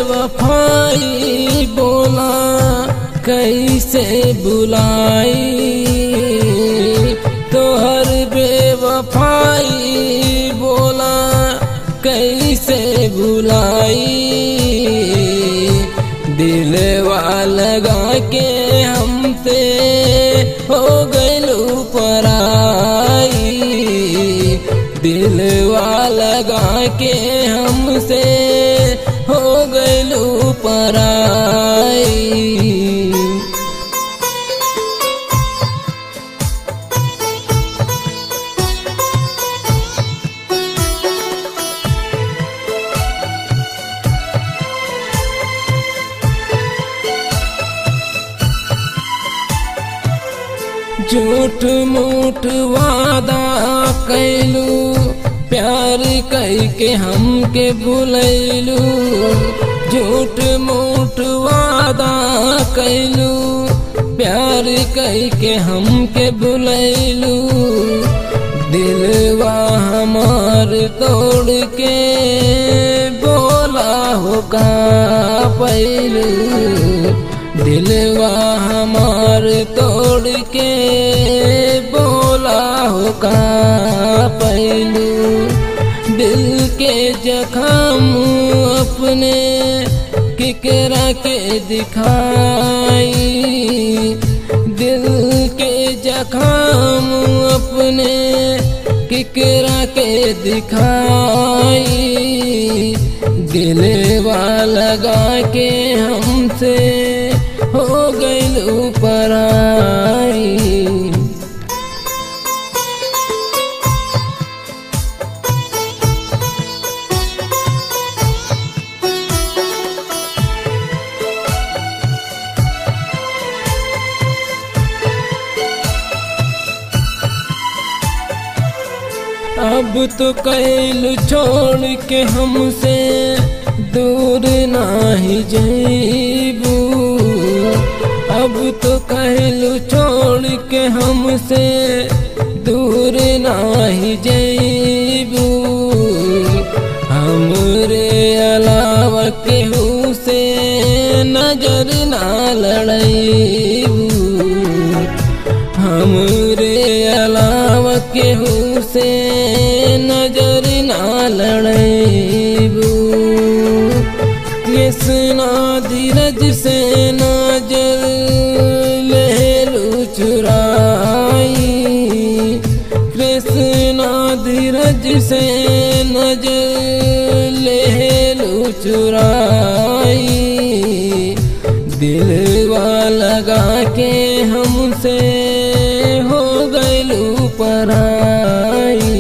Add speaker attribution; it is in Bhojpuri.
Speaker 1: बेवफाई बोला कैसे बुलाई, तोहर बेवफाई बोला कैसे बुलाई। दिलवा लगा के हमसे हो गइलू पराई, दिलवा लगा के हमसे हो गइलू पराई। झूठ मूठ वादा कैलू, प्यार कई के हमके भुलैलू। झूठ मूठ वादा कैलू, प्यार कई के हमके भुलैलू। दिलवा हमार तोड़ के बोला हो का पैलू, दिलवा हमार तोड़ के बोला हो का पैलू। दिल के जख्म अपने केकरा के दिखाई, दिल के जख्म अपने केकरा के दिखाई। दिलवा लगा के हमसे हो गइलू पराई। अब तो कैलू छोड़ के हमसे दूर नाही जइबू, अब तो कहलू छोड़ के हमसे दूर नाही जइबू। हमरे अलावा केहू से नजर ना लड़ाइबू, हमरे अलावा केहू से नजर ना लड़ाइबू। कृष्णा धीरज से नजर लेलू चुराई, कृष्णा धीरज से नजर लेलू चुराई। दिलवा लगा के हमसे हो गइलू पराई।